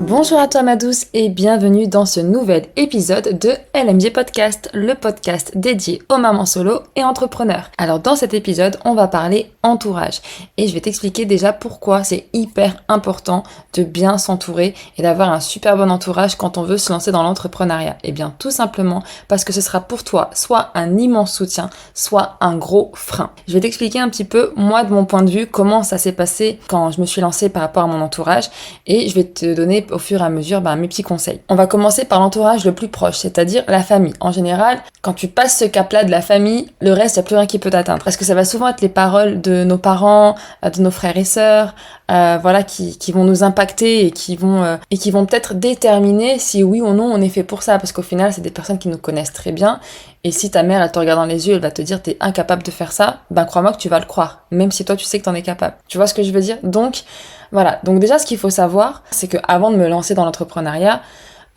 Bonjour à toi ma douce et bienvenue dans ce nouvel épisode de LMG Podcast, le podcast dédié aux mamans solo et entrepreneurs. Alors dans cet épisode, on va parler entourage et je vais t'expliquer déjà pourquoi c'est hyper important de bien s'entourer et d'avoir un super bon entourage quand on veut se lancer dans l'entrepreneuriat. Et bien tout simplement parce que ce sera pour toi soit un immense soutien, soit un gros frein. Je vais t'expliquer un petit peu moi de mon point de vue comment ça s'est passé quand je me suis lancée par rapport à mon entourage et je vais te donner au fur et à mesure mes petits conseils. On va commencer par l'entourage le plus proche, c'est-à-dire la famille. En général, quand tu passes ce cap-là de la famille, le reste, il n'y a plus rien qui peut t'atteindre. Parce que ça va souvent être les paroles de nos parents, de nos frères et sœurs, qui vont nous impacter et qui vont peut-être déterminer si oui ou non on est fait pour ça. Parce qu'au final, c'est des personnes qui nous connaissent très bien. Et si ta mère, elle te regarde dans les yeux, elle va te dire t'es incapable de faire ça, crois-moi que tu vas le croire. Même si toi, tu sais que t'en es capable. Tu vois ce que je veux dire? Donc, voilà. Donc déjà, ce qu'il faut savoir, c'est que avant de me lancer dans l'entrepreneuriat,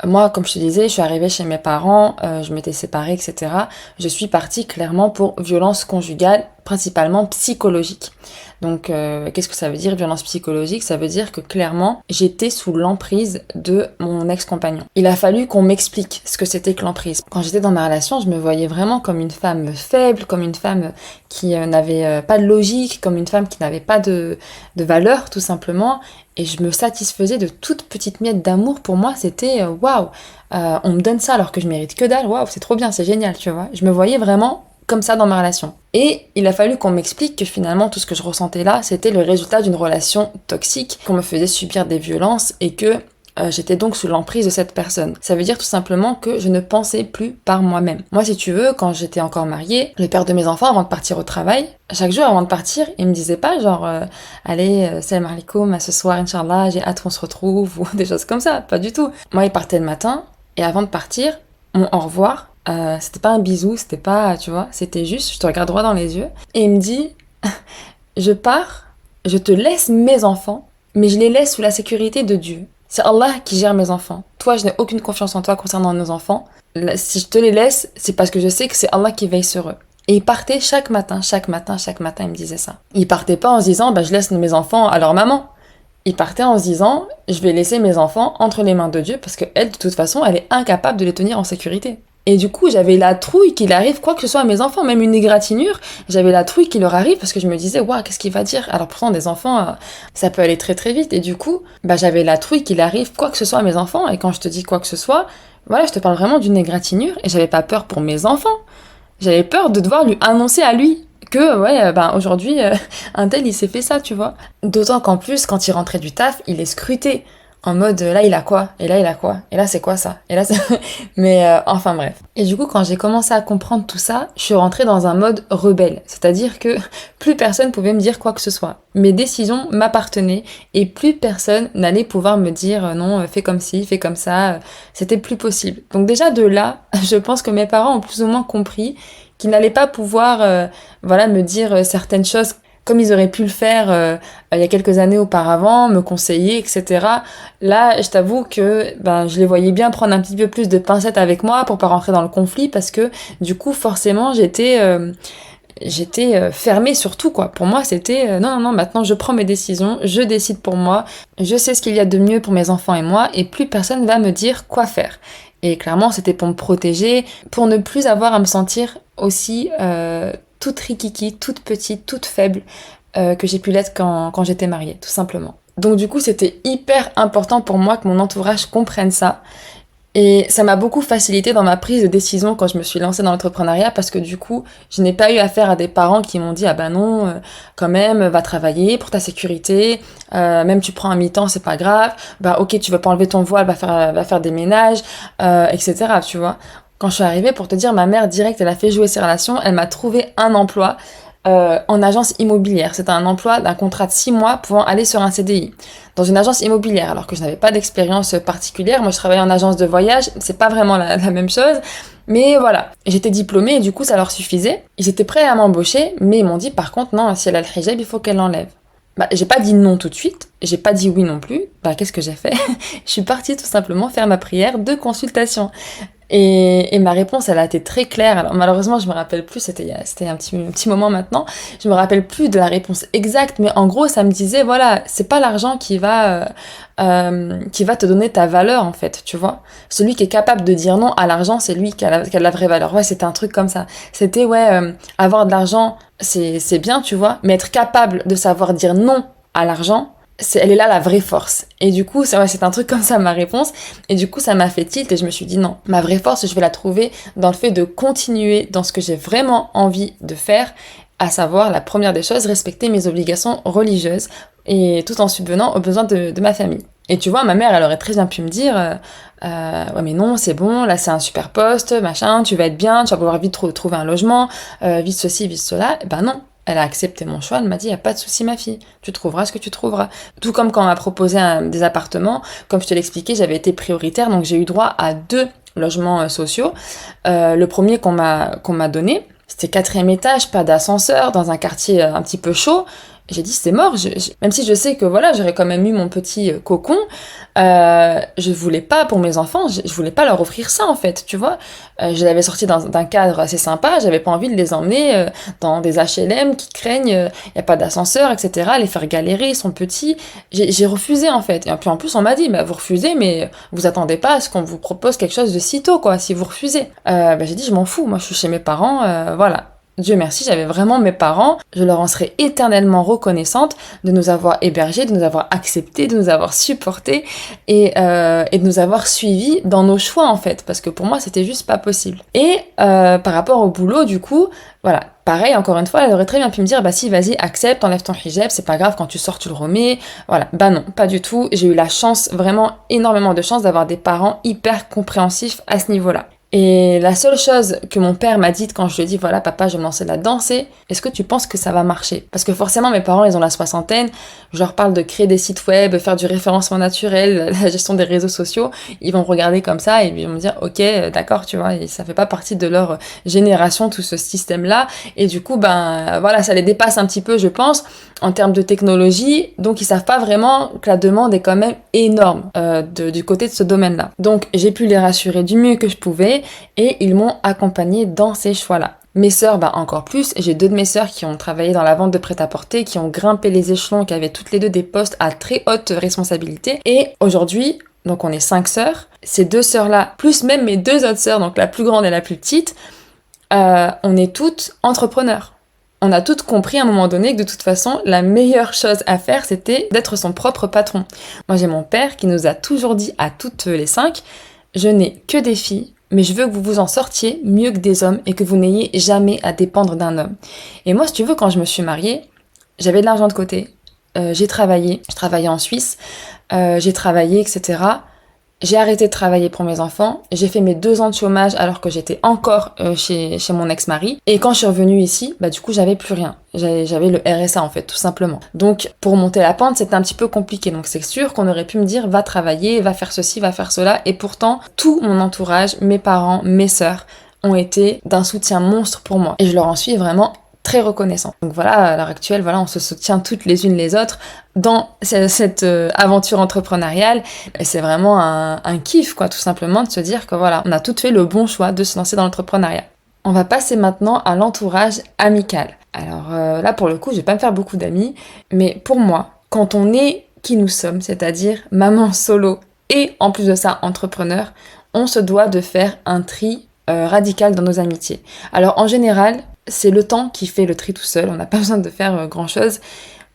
moi, comme je te disais, je suis arrivée chez mes parents, je m'étais séparée, etc. Je suis partie clairement pour violence conjugale, principalement psychologique. Donc, qu'est-ce que ça veut dire, violence psychologique? Ça veut dire que clairement, j'étais sous l'emprise de mon ex-compagnon. Il a fallu qu'on m'explique ce que c'était que l'emprise. Quand j'étais dans ma relation, je me voyais vraiment comme une femme faible, comme une femme qui n'avait pas de logique, comme une femme qui n'avait pas de valeur, tout simplement. Et je me satisfaisais de toutes petites miettes d'amour. Pour moi, c'était waouh, on me donne ça alors que je mérite que dalle. Waouh, c'est trop bien, c'est génial, tu vois. Je me voyais vraiment comme ça dans ma relation. Et il a fallu qu'on m'explique que finalement tout ce que je ressentais là, c'était le résultat d'une relation toxique, qu'on me faisait subir des violences et que j'étais donc sous l'emprise de cette personne. Ça veut dire tout simplement que je ne pensais plus par moi-même. Moi, si tu veux, quand j'étais encore mariée, le père de mes enfants, avant de partir au travail, chaque jour avant de partir, il me disait pas genre allez, salam alaikum, à ce soir, Inch'Allah, j'ai hâte qu'on se retrouve, ou des choses comme ça, pas du tout. Moi, il partait le matin, et avant de partir, mon au revoir, c'était pas un bisou, c'était pas, tu vois, c'était juste, je te regarde droit dans les yeux, et il me dit, je pars, je te laisse mes enfants, mais je les laisse sous la sécurité de Dieu. C'est Allah qui gère mes enfants. Toi, je n'ai aucune confiance en toi concernant nos enfants. Si je te les laisse, c'est parce que je sais que c'est Allah qui veille sur eux. Et il partait chaque matin, il me disait ça. Il partait pas en se disant, je laisse mes enfants à leur maman. Il partait en se disant, je vais laisser mes enfants entre les mains de Dieu parce qu'elle, de toute façon, elle est incapable de les tenir en sécurité. Et du coup, j'avais la trouille qu'il arrive quoi que ce soit à mes enfants, même une égratignure, j'avais la trouille qu'il leur arrive parce que je me disais, waouh, qu'est-ce qu'il va dire? Alors pourtant, des enfants, ça peut aller très très vite. Et du coup, j'avais la trouille qu'il arrive quoi que ce soit à mes enfants. Et quand je te dis quoi que ce soit, voilà, je te parle vraiment d'une égratignure et j'avais pas peur pour mes enfants. J'avais peur de devoir lui annoncer à lui que, aujourd'hui, un tel, il s'est fait ça, tu vois. D'autant qu'en plus, quand il rentrait du taf, il est scruté. En mode, là, il a quoi? Et là, il a quoi? Et là, c'est quoi ça? Et là, c'est... Mais enfin, bref. Et du coup, quand j'ai commencé à comprendre tout ça, je suis rentrée dans un mode rebelle. C'est-à-dire que plus personne pouvait me dire quoi que ce soit. Mes décisions m'appartenaient et plus personne n'allait pouvoir me dire non, fais comme ci, fais comme ça. C'était plus possible. Donc déjà, de là, je pense que mes parents ont plus ou moins compris qu'ils n'allaient pas pouvoir me dire certaines choses comme ils auraient pu le faire il y a quelques années auparavant, me conseiller, etc. Là, je t'avoue que je les voyais bien prendre un petit peu plus de pincettes avec moi pour pas rentrer dans le conflit parce que du coup, forcément, j'étais fermée sur tout, quoi. Pour moi, c'était non, maintenant je prends mes décisions, je décide pour moi, je sais ce qu'il y a de mieux pour mes enfants et moi, et plus personne va me dire quoi faire. Et clairement, c'était pour me protéger, pour ne plus avoir à me sentir aussi toute rikiki, toute petite, toute faible que j'ai pu l'être quand j'étais mariée, tout simplement. Donc du coup, c'était hyper important pour moi que mon entourage comprenne ça. Et ça m'a beaucoup facilité dans ma prise de décision quand je me suis lancée dans l'entrepreneuriat parce que du coup, je n'ai pas eu affaire à des parents qui m'ont dit « Ah non, quand même, va travailler pour ta sécurité, même tu prends un mi-temps, c'est pas grave, ok, tu veux pas enlever ton voile, va faire des ménages, etc. » Tu vois. Quand je suis arrivée, pour te dire, ma mère, direct, elle a fait jouer ses relations, elle m'a trouvé un emploi en agence immobilière. C'était un emploi d'un contrat de 6 mois pouvant aller sur un CDI dans une agence immobilière, alors que je n'avais pas d'expérience particulière. Moi, je travaillais en agence de voyage, c'est pas vraiment la même chose, mais voilà. J'étais diplômée et du coup, ça leur suffisait. Ils étaient prêts à m'embaucher, mais ils m'ont dit, par contre, non, si elle a le hijab, il faut qu'elle l'enlève. J'ai pas dit non tout de suite, j'ai pas dit oui non plus. Qu'est-ce que j'ai fait? Je suis partie tout simplement faire ma prière de consultation. Et ma réponse, elle a été très claire. Alors malheureusement, je me rappelle plus, c'était un petit moment maintenant, je me rappelle plus de la réponse exacte, mais en gros, ça me disait, voilà, c'est pas l'argent qui va te donner ta valeur, en fait, tu vois. Celui qui est capable de dire non à l'argent, c'est lui qui a la vraie valeur. Ouais, c'était un truc comme ça. C'était, avoir de l'argent, c'est bien, tu vois, mais être capable de savoir dire non à l'argent, elle est là la vraie force. Et du coup, c'est un truc comme ça ma réponse. Et du coup, ça m'a fait tilt et je me suis dit non, ma vraie force, je vais la trouver dans le fait de continuer dans ce que j'ai vraiment envie de faire, à savoir la première des choses, respecter mes obligations religieuses et tout en subvenant aux besoins de ma famille. Et tu vois, ma mère, elle aurait très bien pu me dire ouais mais non, c'est bon, là c'est un super poste, machin, tu vas être bien, tu vas pouvoir vite trouver un logement, vite ceci, vite cela. Et ben non. Elle a accepté mon choix, elle m'a dit, y a pas de souci ma fille, tu trouveras ce que tu trouveras. Tout comme quand on m'a proposé des appartements, comme je te l'expliquais, j'avais été prioritaire, donc j'ai eu droit à 2 logements sociaux. Le premier qu'on m'a donné, c'était 4e étage, pas d'ascenseur, dans un quartier un petit peu chaud. J'ai dit c'est mort, même si je sais que voilà, j'aurais quand même eu mon petit cocon, je voulais pas pour mes enfants, je voulais pas leur offrir ça en fait, tu vois. Je l'avais sorti d'un cadre assez sympa, j'avais pas envie de les emmener dans des HLM qui craignent, y a pas d'ascenseur, etc., les faire galérer, ils sont petits. J'ai refusé en fait. Et puis en plus on m'a dit, bah vous refusez, mais vous attendez pas à ce qu'on vous propose quelque chose de sitôt quoi, si vous refusez. J'ai dit je m'en fous, moi je suis chez mes parents, voilà. Dieu merci, j'avais vraiment mes parents, je leur en serai éternellement reconnaissante de nous avoir hébergés, de nous avoir acceptés, de nous avoir supportés et de nous avoir suivis dans nos choix en fait, parce que pour moi c'était juste pas possible. Et par rapport au boulot du coup, voilà, pareil encore une fois, elle aurait très bien pu me dire bah si vas-y accepte, enlève ton hijab, c'est pas grave, quand tu sors tu le remets, voilà, bah non, pas du tout, j'ai eu la chance, vraiment énormément de chance d'avoir des parents hyper compréhensifs à ce niveau-là. Et la seule chose que mon père m'a dite quand je lui ai dit voilà papa je vais me lancer là-dedans, c'est est-ce que tu penses que ça va marcher? Parce que forcément mes parents ils ont la soixantaine, je leur parle de créer des sites web, faire du référencement naturel, la gestion des réseaux sociaux, ils vont me regarder comme ça et ils vont me dire ok d'accord tu vois, et ça fait pas partie de leur génération tout ce système-là et du coup ben voilà ça les dépasse un petit peu je pense en termes de technologie, donc ils savent pas vraiment que la demande est quand même énorme du côté de ce domaine-là. Donc j'ai pu les rassurer du mieux que je pouvais et ils m'ont accompagnée dans ces choix-là. Mes sœurs, bah encore plus, j'ai 2 de mes sœurs qui ont travaillé dans la vente de prêt-à-porter, qui ont grimpé les échelons, qui avaient toutes les 2 des postes à très haute responsabilité. Et aujourd'hui, donc on est 5 sœurs, ces 2 sœurs-là, plus même mes 2 autres sœurs, donc la plus grande et la plus petite, on est toutes entrepreneurs. On a toutes compris à un moment donné que de toute façon, la meilleure chose à faire, c'était d'être son propre patron. Moi, j'ai mon père qui nous a toujours dit à toutes les 5, je n'ai que des filles, mais je veux que vous vous en sortiez mieux que des hommes et que vous n'ayez jamais à dépendre d'un homme. Et moi, si tu veux, quand je me suis mariée, j'avais de l'argent de côté, j'ai travaillé, je travaillais en Suisse, j'ai travaillé, etc. J'ai arrêté de travailler pour mes enfants, j'ai fait mes 2 ans de chômage alors que j'étais encore chez mon ex-mari. Et quand je suis revenue ici, bah du coup j'avais plus rien. J'avais le RSA en fait, tout simplement. Donc pour monter la pente, c'était un petit peu compliqué. Donc c'est sûr qu'on aurait pu me dire va travailler, va faire ceci, va faire cela. Et pourtant, tout mon entourage, mes parents, mes sœurs, ont été d'un soutien monstre pour moi. Et je leur en suis vraiment très reconnaissant. Donc voilà, à l'heure actuelle, voilà, on se soutient toutes les unes les autres dans cette aventure entrepreneuriale. Et c'est vraiment un kiff, quoi, tout simplement, de se dire que voilà, on a toutes fait le bon choix de se lancer dans l'entrepreneuriat. On va passer maintenant à l'entourage amical. Alors là, pour le coup, je vais pas me faire beaucoup d'amis, mais pour moi, quand on est qui nous sommes, c'est-à-dire maman solo et en plus de ça, entrepreneur, on se doit de faire un tri radical dans nos amitiés. Alors en général, c'est le temps qui fait le tri tout seul, on n'a pas besoin de faire grand-chose.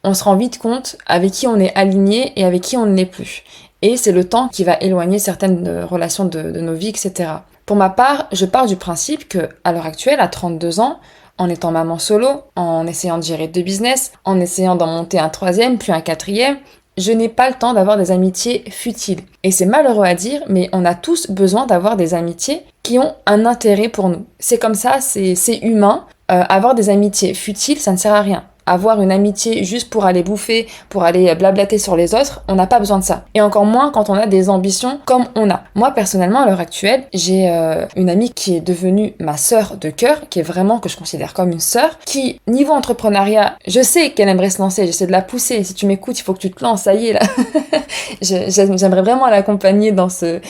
On se rend vite compte avec qui on est aligné et avec qui on ne l'est plus. Et c'est le temps qui va éloigner certaines relations de nos vies, etc. Pour ma part, je pars du principe que, à l'heure actuelle, à 32 ans, en étant maman solo, en essayant de gérer 2 business, en essayant d'en monter un 3e, puis un 4e, je n'ai pas le temps d'avoir des amitiés futiles. Et c'est malheureux à dire, mais on a tous besoin d'avoir des amitiés qui ont un intérêt pour nous. C'est comme ça, c'est humain. Avoir des amitiés futiles, ça ne sert à rien. avoir une amitié juste pour aller bouffer, pour aller blablater sur les autres, on n'a pas besoin de ça. Et encore moins quand on a des ambitions comme on a. Moi, personnellement, à l'heure actuelle, j'ai une amie qui est devenue ma sœur de cœur, qui est vraiment, que je considère comme une sœur, qui, niveau entrepreneuriat, je sais qu'elle aimerait se lancer, j'essaie de la pousser. Si tu m'écoutes, il faut que tu te lances, ça y est, là. J'aimerais vraiment l'accompagner dans ce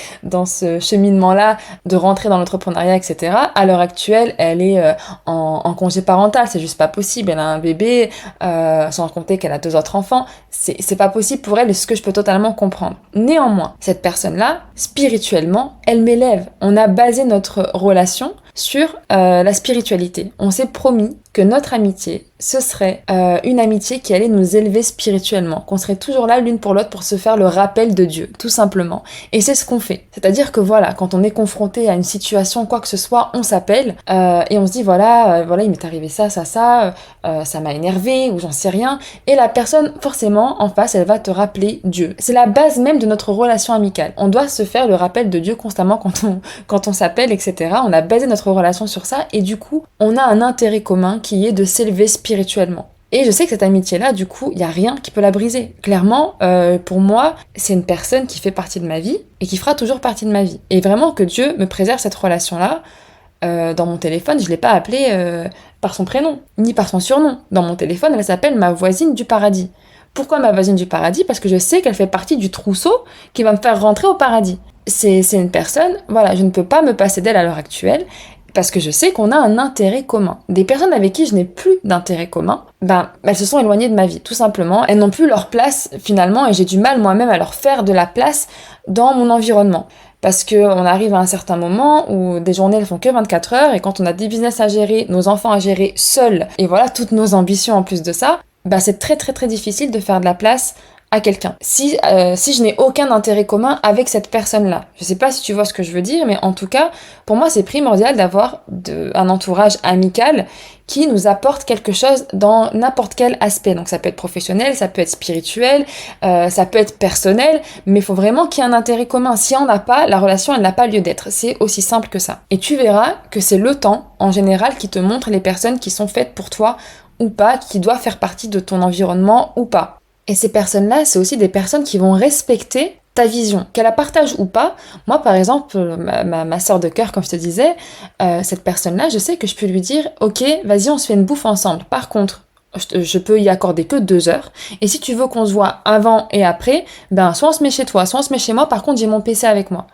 cheminement-là, de rentrer dans l'entrepreneuriat, etc. À l'heure actuelle, elle est en congé parental, c'est juste pas possible. Elle a un bébé, sans compter qu'elle a 2 autres enfants. C'est pas possible pour elle, et ce que je peux totalement comprendre. Néanmoins, cette personne-là, spirituellement, elle m'élève. On a basé notre relation sur la spiritualité. On s'est promis que notre amitié, ce serait une amitié qui allait nous élever spirituellement, qu'on serait toujours là l'une pour l'autre pour se faire le rappel de Dieu, tout simplement. Et c'est ce qu'on fait. C'est-à-dire que voilà, quand on est confronté à une situation, quoi que ce soit, on s'appelle et on se dit voilà, il m'est arrivé ça m'a énervé ou j'en sais rien. Et la personne, forcément, en face, elle va te rappeler Dieu. C'est la base même de notre relation amicale. On doit se faire le rappel de Dieu constamment quand on s'appelle, etc. On a basé notre relation sur ça et du coup, on a un intérêt commun qui est de s'élever spirituellement. Et je sais que cette amitié-là, du coup, il n'y a rien qui peut la briser. Clairement, pour moi, c'est une personne qui fait partie de ma vie et qui fera toujours partie de ma vie. Et vraiment que Dieu me préserve cette relation-là. Dans mon téléphone, je ne l'ai pas appelée par son prénom, ni par son surnom. Dans mon téléphone, elle s'appelle ma voisine du paradis. Pourquoi ma voisine du paradis ? Parce que je sais qu'elle fait partie du trousseau qui va me faire rentrer au paradis. C'est une personne, voilà, je ne peux pas me passer d'elle à l'heure actuelle, parce que je sais qu'on a un intérêt commun. Des personnes avec qui je n'ai plus d'intérêt commun, elles se sont éloignées de ma vie, tout simplement. Elles n'ont plus leur place, finalement, et j'ai du mal moi-même à leur faire de la place dans mon environnement. Parce qu'on arrive à un certain moment où des journées elles font que 24 heures, et quand on a des business à gérer, nos enfants à gérer seuls, et voilà, toutes nos ambitions en plus de ça, c'est très très très difficile de faire de la place à quelqu'un. Si je n'ai aucun intérêt commun avec cette personne-là. Je sais pas si tu vois ce que je veux dire, mais en tout cas, pour moi, c'est primordial d'avoir un entourage amical qui nous apporte quelque chose dans n'importe quel aspect. Donc ça peut être professionnel, ça peut être spirituel, ça peut être personnel, mais il faut vraiment qu'il y ait un intérêt commun. Si on n'a pas, la relation, elle n'a pas lieu d'être. C'est aussi simple que ça. Et tu verras que c'est le temps, en général, qui te montre les personnes qui sont faites pour toi ou pas, qui doivent faire partie de ton environnement ou pas. Et ces personnes-là, c'est aussi des personnes qui vont respecter ta vision, qu'elle la partage ou pas. Moi, par exemple, ma sœur de cœur, comme je te disais, cette personne-là, je sais que je peux lui dire « Ok, vas-y, on se fait une bouffe ensemble. Par contre, je peux y accorder que 2 heures. Et si tu veux qu'on se voit avant et après, soit on se met chez toi, soit on se met chez moi. Par contre, j'ai mon PC avec moi. »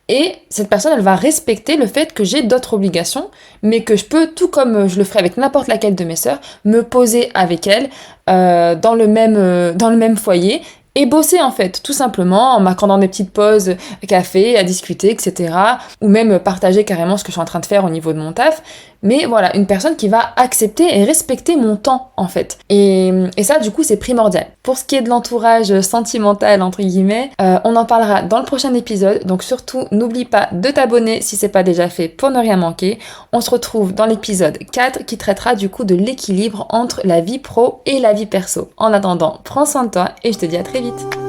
Et cette personne, elle va respecter le fait que j'ai d'autres obligations, mais que je peux, tout comme je le ferais avec n'importe laquelle de mes sœurs, me poser avec elle dans le même foyer et bosser en fait, tout simplement, en m'accordant des petites pauses café, à discuter, etc. Ou même partager carrément ce que je suis en train de faire au niveau de mon taf. Mais voilà, une personne qui va accepter et respecter mon temps, en fait. Et ça, du coup, c'est primordial. Pour ce qui est de l'entourage sentimental, entre guillemets, on en parlera dans le prochain épisode. Donc surtout, n'oublie pas de t'abonner si c'est pas déjà fait pour ne rien manquer. On se retrouve dans l'épisode 4 qui traitera du coup de l'équilibre entre la vie pro et la vie perso. En attendant, prends soin de toi et je te dis à très vite.